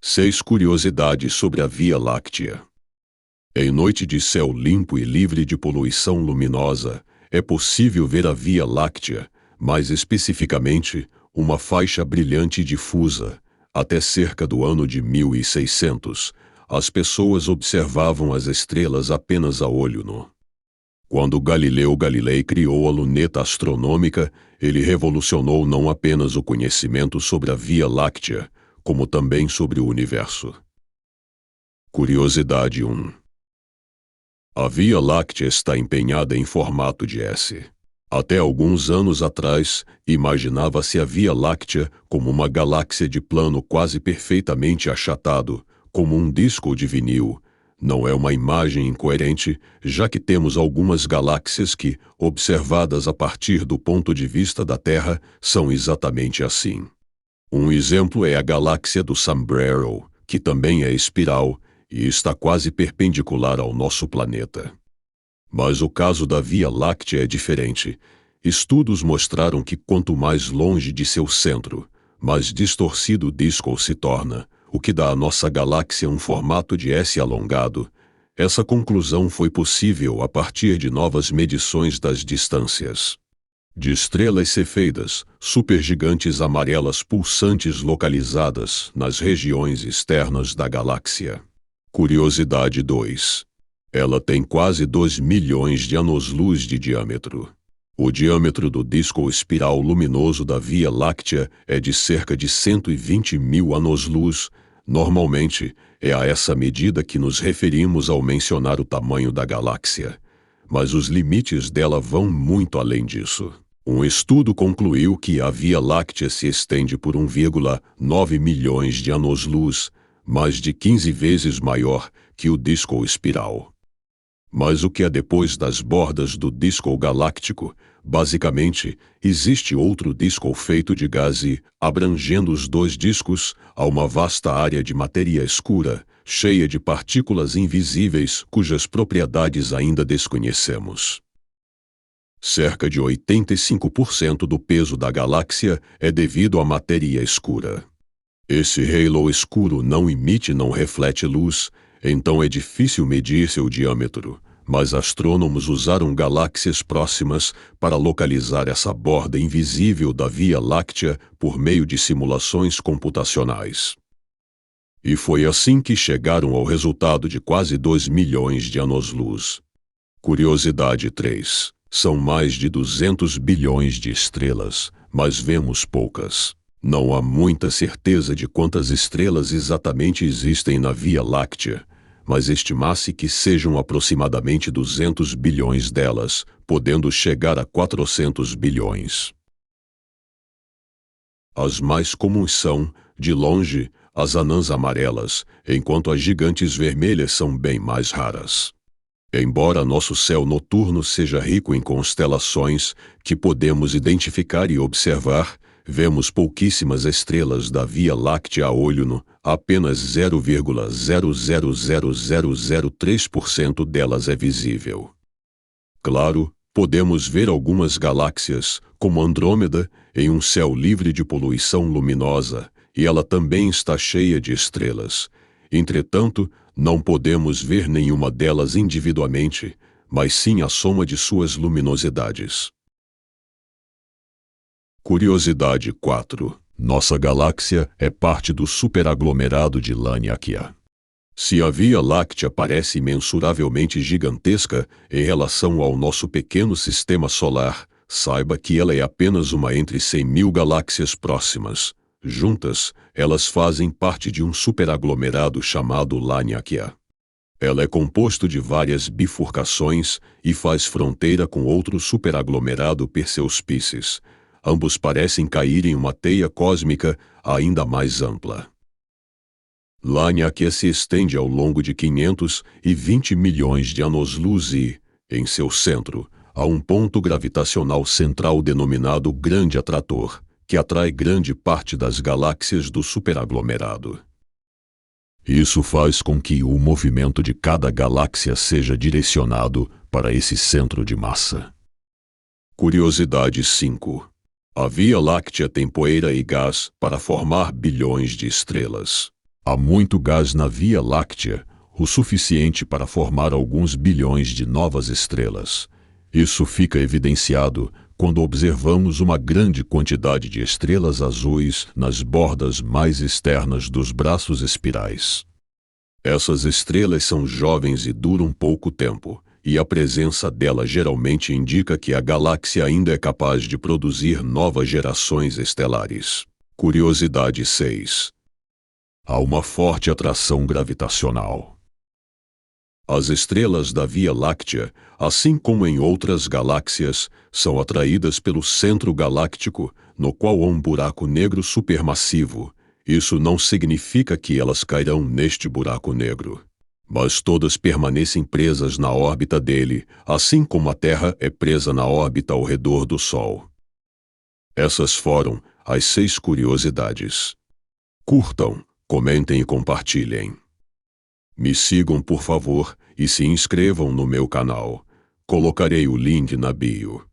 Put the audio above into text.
6 curiosidades sobre a Via Láctea. Em noite de céu limpo e livre de poluição luminosa, é possível ver a Via Láctea, mais especificamente, uma faixa brilhante e difusa. Até cerca do ano de 1600, as pessoas observavam as estrelas apenas a olho nu. Quando Galileu Galilei criou a luneta astronômica, ele revolucionou não apenas o conhecimento sobre a Via Láctea, como também sobre o universo. Curiosidade 1. A Via Láctea está empenhada em formato de S. Até alguns anos atrás, imaginava-se a Via Láctea como uma galáxia de plano quase perfeitamente achatado, como um disco de vinil. Não é uma imagem incoerente, já que temos algumas galáxias que, observadas a partir do ponto de vista da Terra, são exatamente assim. Um exemplo é a galáxia do Sombrero, que também é espiral e está quase perpendicular ao nosso planeta. Mas o caso da Via Láctea é diferente. Estudos mostraram que quanto mais longe de seu centro, mais distorcido o disco se torna, o que dá à nossa galáxia um formato de S alongado. Essa conclusão foi possível a partir de novas medições das distâncias de estrelas cefeidas, supergigantes amarelas pulsantes localizadas nas regiões externas da galáxia. Curiosidade 2. Ela tem quase 2 milhões de anos-luz de diâmetro. O diâmetro do disco espiral luminoso da Via Láctea é de cerca de 120 mil anos-luz. Normalmente, é a essa medida que nos referimos ao mencionar o tamanho da galáxia. Mas os limites dela vão muito além disso. Um estudo concluiu que a Via Láctea se estende por 1,9 milhões de anos-luz, mais de 15 vezes maior que o disco espiral. Mas o que há depois das bordas do disco galáctico? Basicamente, existe outro disco feito de gás e, abrangendo os dois discos, há uma vasta área de matéria escura, cheia de partículas invisíveis cujas propriedades ainda desconhecemos. Cerca de 85% do peso da galáxia é devido à matéria escura. Esse halo escuro não reflete luz, então é difícil medir seu diâmetro, mas astrônomos usaram galáxias próximas para localizar essa borda invisível da Via Láctea por meio de simulações computacionais. E foi assim que chegaram ao resultado de quase 2 milhões de anos-luz. Curiosidade 3. São mais de 200 bilhões de estrelas, mas vemos poucas. Não há muita certeza de quantas estrelas exatamente existem na Via Láctea, mas estima-se que sejam aproximadamente 200 bilhões delas, podendo chegar a 400 bilhões. As mais comuns são, de longe, as anãs amarelas, enquanto as gigantes vermelhas são bem mais raras. Embora nosso céu noturno seja rico em constelações que podemos identificar e observar, vemos pouquíssimas estrelas da Via Láctea a olho nu, apenas 0,000003% delas é visível. Claro, podemos ver algumas galáxias, como Andrômeda, em um céu livre de poluição luminosa, e ela também está cheia de estrelas. Entretanto, não podemos ver nenhuma delas individualmente, mas sim a soma de suas luminosidades. Curiosidade 4. Nossa galáxia é parte do superaglomerado de Laniakea. Se a Via Láctea parece imensuravelmente gigantesca em relação ao nosso pequeno sistema solar, saiba que ela é apenas uma entre 100 mil galáxias próximas. Juntas, elas fazem parte de um superaglomerado chamado Laniakea. Ela é composto de várias bifurcações e faz fronteira com outro superaglomerado Perseu-Pisces. Ambos parecem cair em uma teia cósmica ainda mais ampla. Laniakea se estende ao longo de 520 milhões de anos-luz e, em seu centro, há um ponto gravitacional central denominado Grande Atrator, que atrai grande parte das galáxias do superaglomerado. Isso faz com que o movimento de cada galáxia seja direcionado para esse centro de massa. Curiosidade 5. A Via Láctea tem poeira e gás para formar bilhões de estrelas. Há muito gás na Via Láctea, o suficiente para formar alguns bilhões de novas estrelas. Isso fica evidenciado quando observamos uma grande quantidade de estrelas azuis nas bordas mais externas dos braços espirais. Essas estrelas são jovens e duram pouco tempo, e a presença delas geralmente indica que a galáxia ainda é capaz de produzir novas gerações estelares. Curiosidade 6. Há uma forte atração gravitacional. As estrelas da Via Láctea, assim como em outras galáxias, são atraídas pelo centro galáctico, no qual há um buraco negro supermassivo. Isso não significa que elas cairão neste buraco negro, mas todas permanecem presas na órbita dele, assim como a Terra é presa na órbita ao redor do Sol. Essas foram as 6 curiosidades. Curtam, comentem e compartilhem. Me sigam, por favor, e se inscrevam no meu canal. Colocarei o link na bio.